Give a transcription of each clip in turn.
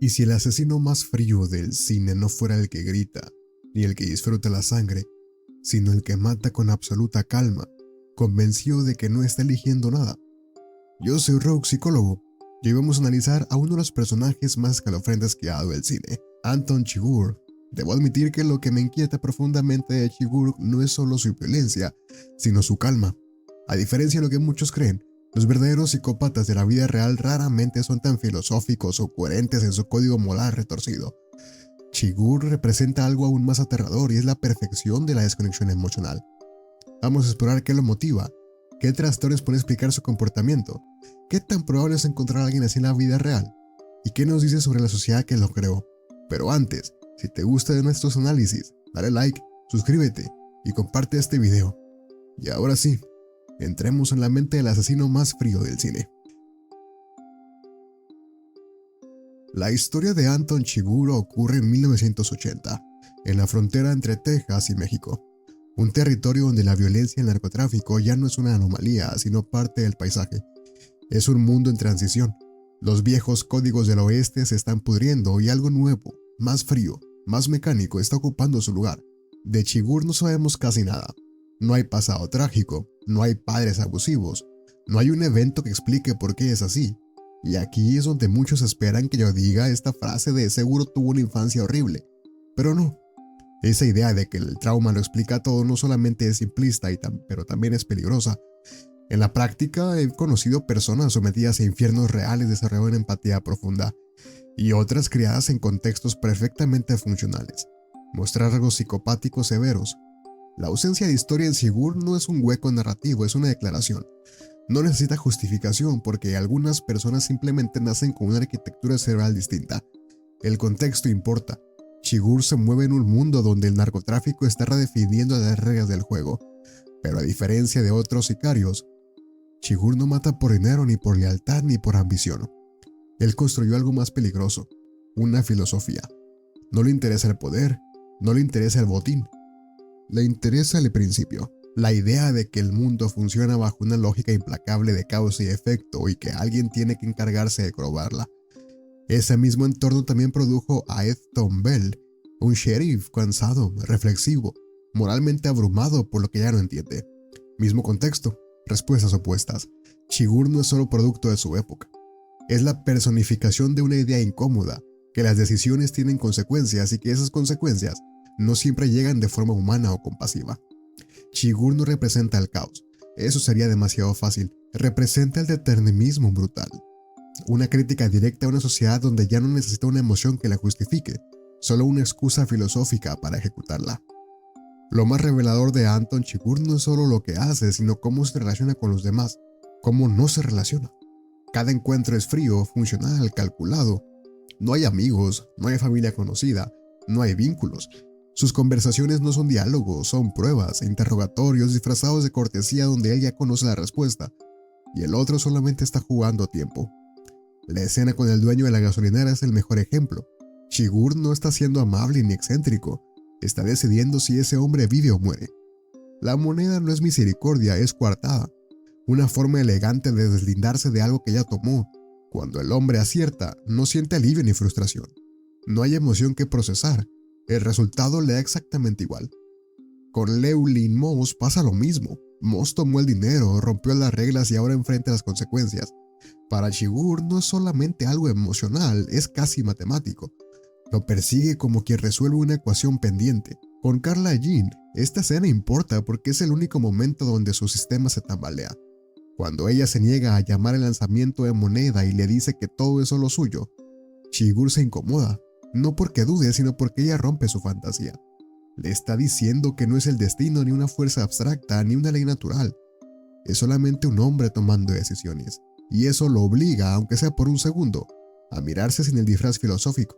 Y si el asesino más frío del cine no fuera el que grita, ni el que disfruta la sangre, sino el que mata con absoluta calma, convencido de que no está eligiendo nada? Yo soy Rogue Psicólogo, y hoy vamos a analizar a uno de los personajes más escalofriantes que ha dado el cine, Anton Chigurh. Debo admitir que lo que me inquieta profundamente de Chigurh no es solo su violencia, sino su calma. A diferencia de lo que muchos creen, los verdaderos psicópatas de la vida real raramente son tan filosóficos o coherentes en su código moral retorcido. Chigurh representa algo aún más aterrador y es la perfección de la desconexión emocional. Vamos a explorar qué lo motiva, qué trastornos pueden explicar su comportamiento, qué tan probable es encontrar a alguien así en la vida real, y qué nos dice sobre la sociedad que lo creó. Pero antes, si te gusta de nuestros análisis, dale like, suscríbete y comparte este video. Y ahora sí, entremos en la mente del asesino más frío del cine. La historia de Anton Chigurh ocurre en 1980, en la frontera entre Texas y México, un territorio donde la violencia y el narcotráfico ya no es una anomalía, sino parte del paisaje. Es un mundo en transición. Los viejos códigos del oeste se están pudriendo y algo nuevo, más frío, más mecánico está ocupando su lugar. De Chigurh no sabemos casi nada. No hay pasado trágico, no hay padres abusivos, no hay un evento que explique por qué es así. Y aquí es donde muchos esperan que yo diga esta frase de seguro tuvo una infancia horrible. Pero no. Esa idea de que el trauma lo explica todo no solamente es simplista, pero también es peligrosa. En la práctica he conocido personas sometidas a infiernos reales desarrollando una empatía profunda, y otras criadas en contextos perfectamente funcionales. Mostrar rasgos psicopáticos severos. La ausencia de historia en Chigurh no es un hueco narrativo, es una declaración. No necesita justificación porque algunas personas simplemente nacen con una arquitectura cerebral distinta. El contexto importa. Chigurh se mueve en un mundo donde el narcotráfico está redefiniendo las reglas del juego. Pero a diferencia de otros sicarios, Chigurh no mata por dinero, ni por lealtad, ni por ambición. Él construyó algo más peligroso, una filosofía. No le interesa el poder, no le interesa el botín. Le interesa el principio, la idea de que el mundo funciona bajo una lógica implacable de causa y efecto y que alguien tiene que encargarse de probarla. Ese mismo entorno también produjo a Ed Tom Bell, un sheriff cansado, reflexivo, moralmente abrumado por lo que ya no entiende. Mismo contexto, respuestas opuestas. Chigurh no es solo producto de su época. Es la personificación de una idea incómoda, que las decisiones tienen consecuencias y que esas consecuencias no siempre llegan de forma humana o compasiva. Chigurh no representa el caos, eso sería demasiado fácil. Representa el determinismo brutal. Una crítica directa a una sociedad donde ya no necesita una emoción que la justifique, solo una excusa filosófica para ejecutarla. Lo más revelador de Anton Chigurh no es solo lo que hace, sino cómo se relaciona con los demás, cómo no se relaciona. Cada encuentro es frío, funcional, calculado. No hay amigos, no hay familia conocida, no hay vínculos. Sus conversaciones no son diálogos, son pruebas, interrogatorios disfrazados de cortesía donde él ya conoce la respuesta y el otro solamente está jugando a tiempo. La escena con el dueño de la gasolinera es el mejor ejemplo. Chigurh no está siendo amable ni excéntrico, está decidiendo si ese hombre vive o muere. La moneda no es misericordia, es coartada. Una forma elegante de deslindarse de algo que ya tomó. Cuando el hombre acierta, no siente alivio ni frustración. No hay emoción que procesar. El resultado le da exactamente igual. Con Llewellyn Moss pasa lo mismo. Moss tomó el dinero, rompió las reglas y ahora enfrenta las consecuencias. Para Chigurh no es solamente algo emocional, es casi matemático. Lo persigue como quien resuelve una ecuación pendiente. Con Carla Jean, esta escena importa porque es el único momento donde su sistema se tambalea. Cuando ella se niega a llamar el lanzamiento de moneda y le dice que todo es solo suyo, Chigurh se incomoda, no porque dude, sino porque ella rompe su fantasía. Le está diciendo que no es el destino ni una fuerza abstracta ni una ley natural. Es solamente un hombre tomando decisiones, y eso lo obliga, aunque sea por un segundo, a mirarse sin el disfraz filosófico.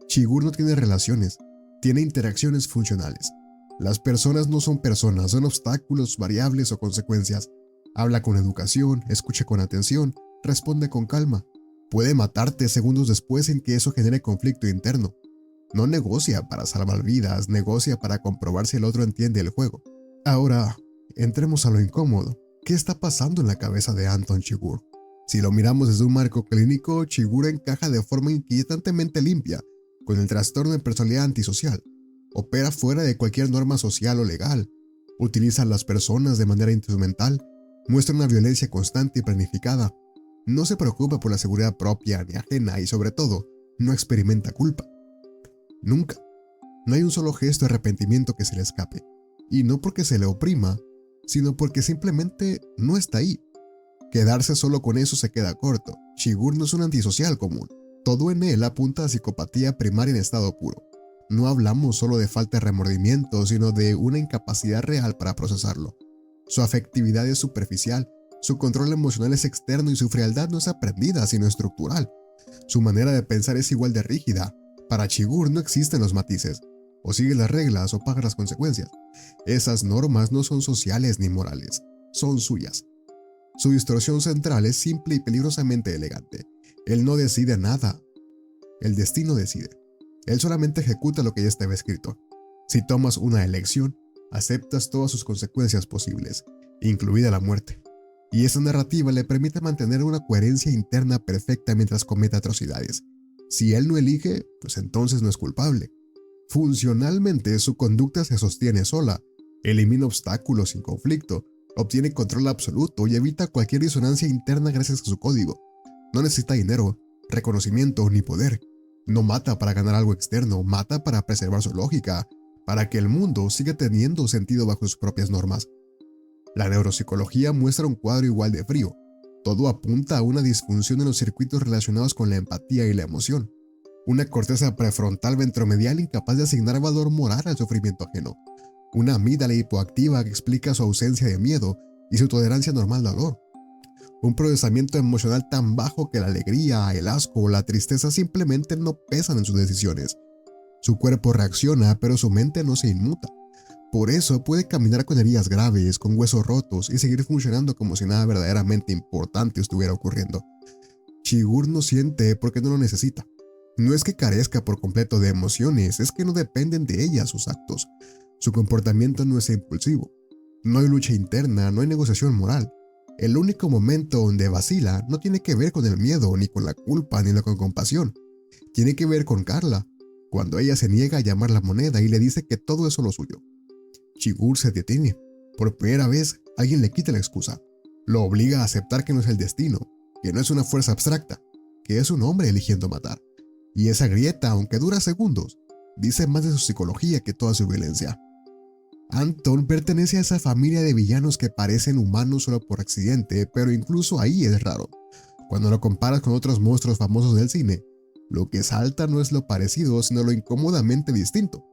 Chigurh no tiene relaciones, tiene interacciones funcionales. Las personas no son personas, son obstáculos, variables o consecuencias. Habla con educación, escucha con atención, responde con calma. Puede matarte segundos después sin que eso genere conflicto interno. No negocia para salvar vidas, negocia para comprobar si el otro entiende el juego. Ahora, entremos a lo incómodo. ¿Qué está pasando en la cabeza de Anton Chigurh? Si lo miramos desde un marco clínico, Chiguro encaja de forma inquietantemente limpia con el trastorno de personalidad antisocial. Opera fuera de cualquier norma social o legal, utiliza a las personas de manera instrumental, muestra una violencia constante y planificada, no se preocupa por la seguridad propia ni ajena y sobre todo, no experimenta culpa. Nunca. No hay un solo gesto de arrepentimiento que se le escape, y no porque se le oprima, sino porque simplemente no está ahí. Quedarse solo con eso se queda corto. Chigurh no es un antisocial común. Todo en él apunta a psicopatía primaria en estado puro. No hablamos solo de falta de remordimiento, sino de una incapacidad real para procesarlo. Su afectividad es superficial, su control emocional es externo y su frialdad no es aprendida, sino estructural. Su manera de pensar es igual de rígida. Para Chigurh no existen los matices. O sigue las reglas o paga las consecuencias. Esas normas no son sociales ni morales, son suyas. Su distorsión central es simple y peligrosamente elegante. Él no decide nada. El destino decide. Él solamente ejecuta lo que ya estaba escrito. Si tomas una elección, aceptas todas sus consecuencias posibles, incluida la muerte. Y esa narrativa le permite mantener una coherencia interna perfecta mientras comete atrocidades. Si él no elige, pues entonces no es culpable. Funcionalmente, su conducta se sostiene sola, elimina obstáculos sin conflicto, obtiene control absoluto y evita cualquier disonancia interna gracias a su código. No necesita dinero, reconocimiento ni poder. No mata para ganar algo externo, mata para preservar su lógica, para que el mundo siga teniendo sentido bajo sus propias normas. La neuropsicología muestra un cuadro igual de frío. Todo apunta a una disfunción en los circuitos relacionados con la empatía y la emoción. Una corteza prefrontal ventromedial incapaz de asignar valor moral al sufrimiento ajeno. Una amígdala hipoactiva que explica su ausencia de miedo y su tolerancia normal al dolor. Un procesamiento emocional tan bajo que la alegría, el asco o la tristeza simplemente no pesan en sus decisiones. Su cuerpo reacciona, pero su mente no se inmuta. Por eso puede caminar con heridas graves, con huesos rotos y seguir funcionando como si nada verdaderamente importante estuviera ocurriendo. Chigurh no siente porque no lo necesita. No es que carezca por completo de emociones, es que no dependen de ellas sus actos. Su comportamiento no es impulsivo. No hay lucha interna, no hay negociación moral. El único momento donde vacila no tiene que ver con el miedo, ni con la culpa, ni con compasión. Tiene que ver con Carla, cuando ella se niega a llamar la moneda y le dice que todo es solo suyo. Chigurh se detiene. Por primera vez, alguien le quita la excusa. Lo obliga a aceptar que no es el destino, que no es una fuerza abstracta, que es un hombre eligiendo matar. Y esa grieta, aunque dura segundos, dice más de su psicología que toda su violencia. Anton pertenece a esa familia de villanos que parecen humanos solo por accidente, pero incluso ahí es raro. Cuando lo comparas con otros monstruos famosos del cine, lo que salta no es lo parecido, sino lo incómodamente distinto.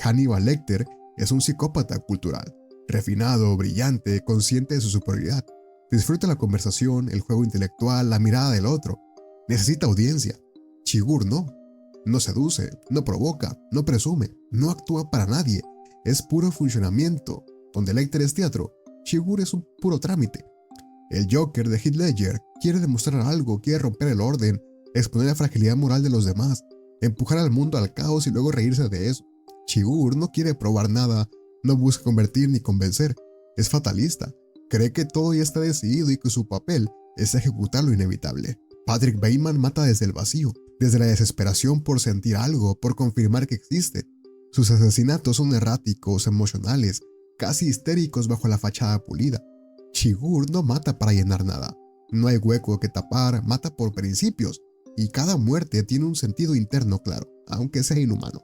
Hannibal Lecter es un psicópata cultural, refinado, brillante, consciente de su superioridad. Disfruta la conversación, el juego intelectual, la mirada del otro. Necesita audiencia. Chigurh no. No seduce, no provoca, no presume, no actúa para nadie. Es puro funcionamiento. Donde Lecter es teatro, Chigurh es un puro trámite. El Joker de Heath Ledger quiere demostrar algo, quiere romper el orden, exponer la fragilidad moral de los demás, empujar al mundo al caos y luego reírse de eso. Chigurh no quiere probar nada, no busca convertir ni convencer, es fatalista, cree que todo ya está decidido y que su papel es ejecutar lo inevitable. Patrick Bateman mata desde el vacío, desde la desesperación por sentir algo, por confirmar que existe. Sus asesinatos son erráticos, emocionales, casi histéricos bajo la fachada pulida. Chigurh no mata para llenar nada, no hay hueco que tapar, mata por principios, y cada muerte tiene un sentido interno claro, aunque sea inhumano.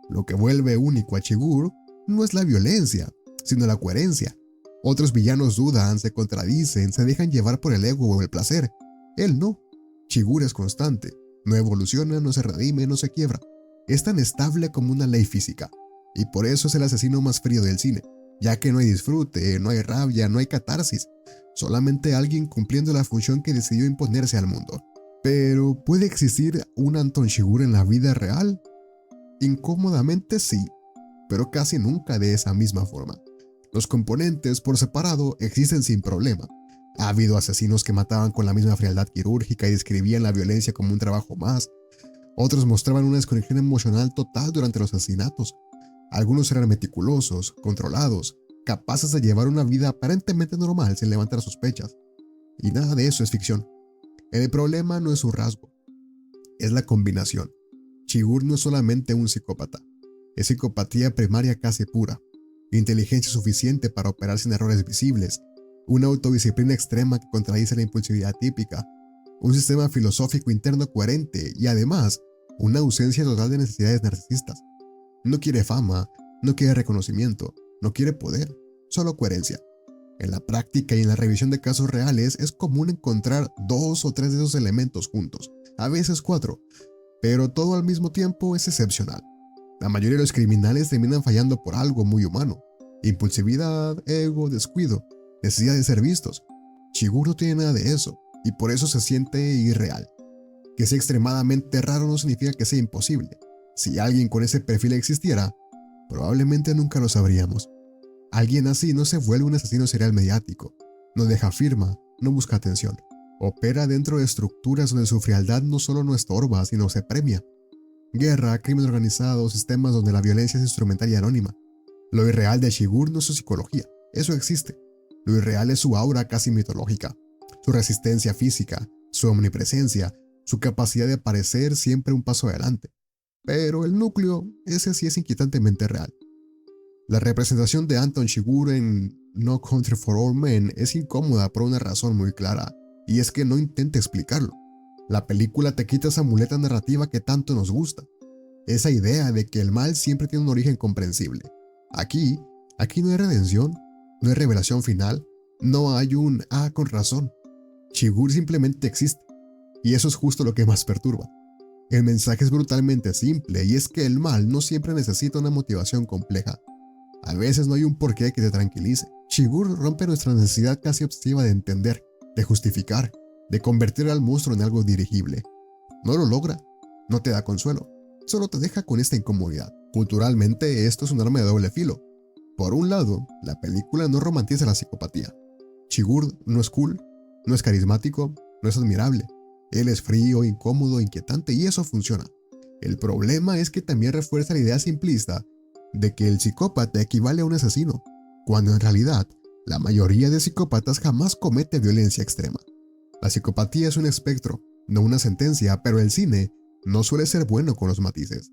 Lo que vuelve único a Chigurh no es la violencia, sino la coherencia. Otros villanos dudan, se contradicen, se dejan llevar por el ego o el placer. Él no. Chigurh es constante, no evoluciona, no se redime, no se quiebra. Es tan estable como una ley física, y por eso es el asesino más frío del cine, ya que no hay disfrute, no hay rabia, no hay catarsis, solamente alguien cumpliendo la función que decidió imponerse al mundo. Pero, ¿puede existir un Anton Chigurh en la vida real? Incómodamente sí, pero casi nunca de esa misma forma. Los componentes por separado existen sin problema. Ha habido asesinos que mataban con la misma frialdad quirúrgica y describían la violencia como un trabajo más. Otros mostraban una desconexión emocional total durante los asesinatos. Algunos eran meticulosos, controlados, capaces de llevar una vida aparentemente normal sin levantar sospechas. Y nada de eso es ficción. El problema no es su rasgo, es la combinación. Chigurh no es solamente un psicópata, es psicopatía primaria casi pura, inteligencia suficiente para operar sin errores visibles, una autodisciplina extrema que contradice la impulsividad típica, un sistema filosófico interno coherente y además una ausencia total de necesidades narcisistas. No quiere fama, no quiere reconocimiento, no quiere poder, solo coherencia. En la práctica y en la revisión de casos reales es común encontrar 2 o 3 de esos elementos juntos, a veces 4, pero todo al mismo tiempo es excepcional. La mayoría de los criminales terminan fallando por algo muy humano: impulsividad, ego, descuido, necesidad de ser vistos. Chigurh no tiene nada de eso, y por eso se siente irreal. Que sea extremadamente raro no significa que sea imposible. Si alguien con ese perfil existiera, probablemente nunca lo sabríamos. Alguien así no se vuelve un asesino serial mediático, no deja firma, no busca atención. Opera dentro de estructuras donde su frialdad no solo no estorba, sino se premia. Guerra, crimen organizado, sistemas donde la violencia es instrumental y anónima. Lo irreal de Chigurh no es su psicología, eso existe. Lo irreal es su aura casi mitológica, su resistencia física, su omnipresencia, su capacidad de parecer siempre un paso adelante. Pero el núcleo, ese sí es inquietantemente real. La representación de Anton Chigurh en No Country for Old Men es incómoda por una razón muy clara, y es que no intenta explicarlo. La película te quita esa muleta narrativa que tanto nos gusta, esa idea de que el mal siempre tiene un origen comprensible. Aquí no hay redención, no hay revelación final, no hay un con razón. Chigurh simplemente existe, y eso es justo lo que más perturba. El mensaje es brutalmente simple, y es que el mal no siempre necesita una motivación compleja. A veces no hay un porqué que te tranquilice. Chigurh rompe nuestra necesidad casi obsesiva de entender, de justificar, de convertir al monstruo en algo dirigible. No lo logra, no te da consuelo, solo te deja con esta incomodidad. Culturalmente esto es un arma de doble filo. Por un lado, la película no romantiza la psicopatía. Chigurh no es cool, no es carismático, no es admirable. Él es frío, incómodo, inquietante y eso funciona. El problema es que también refuerza la idea simplista de que el psicópata equivale a un asesino, cuando en realidad la mayoría de psicópatas jamás comete violencia extrema. La psicopatía es un espectro, no una sentencia, pero el cine no suele ser bueno con los matices.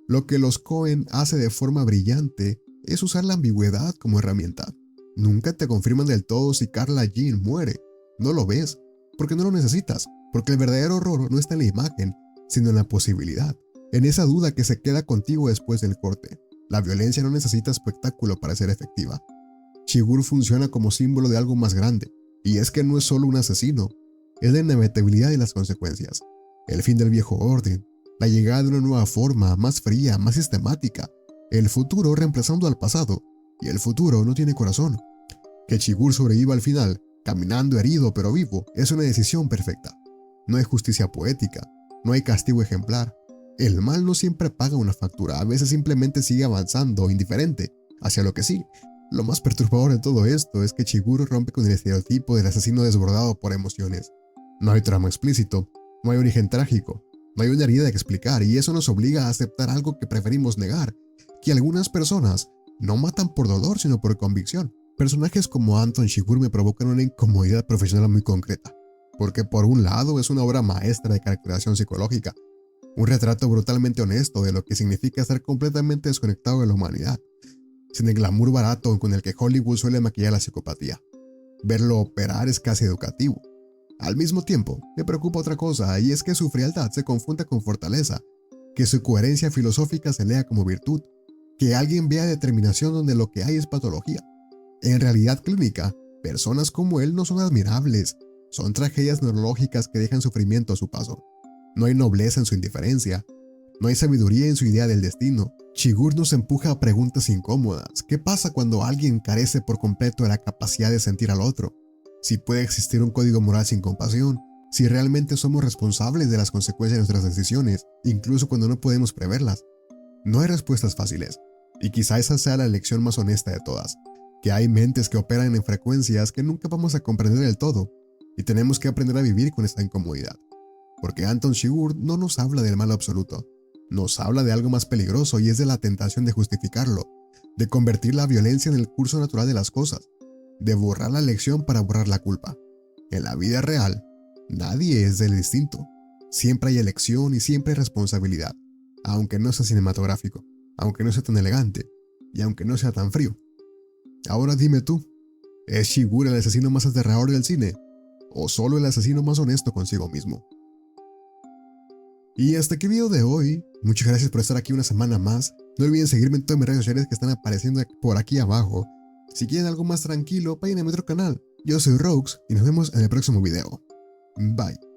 Lo que los Coen hace de forma brillante es usar la ambigüedad como herramienta. Nunca te confirman del todo si Carla Jean muere. No lo ves, porque no lo necesitas, porque el verdadero horror no está en la imagen, sino en la posibilidad, en esa duda que se queda contigo después del corte. La violencia no necesita espectáculo para ser efectiva. Chigurh funciona como símbolo de algo más grande, y es que no es solo un asesino, es la inevitabilidad de las consecuencias, el fin del viejo orden, la llegada de una nueva forma, más fría, más sistemática, el futuro reemplazando al pasado, y el futuro no tiene corazón. Que Chigurh sobreviva al final, caminando herido pero vivo, es una decisión perfecta. No hay justicia poética, no hay castigo ejemplar. El mal no siempre paga una factura, a veces simplemente sigue avanzando, indiferente, hacia lo que sigue. Lo más perturbador de todo esto es que Chigurh rompe con el estereotipo del asesino desbordado por emociones. No hay trama explícito, no hay origen trágico, no hay una herida que explicar y eso nos obliga a aceptar algo que preferimos negar, que algunas personas no matan por dolor sino por convicción. Personajes como Anton Chigurh me provocan una incomodidad profesional muy concreta, porque por un lado es una obra maestra de caracterización psicológica, un retrato brutalmente honesto de lo que significa estar completamente desconectado de la humanidad, sin el glamour barato con el que Hollywood suele maquillar la psicopatía. Verlo operar es casi educativo. Al mismo tiempo, me preocupa otra cosa, y es que su frialdad se confunde con fortaleza, que su coherencia filosófica se lea como virtud, que alguien vea determinación donde lo que hay es patología. En realidad clínica, personas como él no son admirables, son tragedias neurológicas que dejan sufrimiento a su paso. No hay nobleza en su indiferencia, no hay sabiduría en su idea del destino. Chigurh nos empuja a preguntas incómodas. ¿Qué pasa cuando alguien carece por completo de la capacidad de sentir al otro? Si puede existir un código moral sin compasión, si realmente somos responsables de las consecuencias de nuestras decisiones, incluso cuando no podemos preverlas. No hay respuestas fáciles, y quizá esa sea la lección más honesta de todas, que hay mentes que operan en frecuencias que nunca vamos a comprender del todo, y tenemos que aprender a vivir con esta incomodidad. Porque Anton Chigurh no nos habla del mal absoluto, nos habla de algo más peligroso y es de la tentación de justificarlo, de convertir la violencia en el curso natural de las cosas, de borrar la lección para borrar la culpa. En la vida real, Nadie es del distinto. Siempre hay elección y siempre hay responsabilidad, aunque no sea cinematográfico, aunque no sea tan elegante y aunque no sea tan frío. Ahora dime tú, ¿es Shigure el asesino más aterrador del cine? ¿O solo el asesino más honesto consigo mismo? Y hasta aquí el video de hoy. Muchas gracias por estar aquí una semana más. No olviden seguirme en todas mis redes sociales que están apareciendo por aquí abajo. Si quieren algo más tranquilo, vayan a mi otro canal. Yo soy Rox y nos vemos en el próximo video. Bye.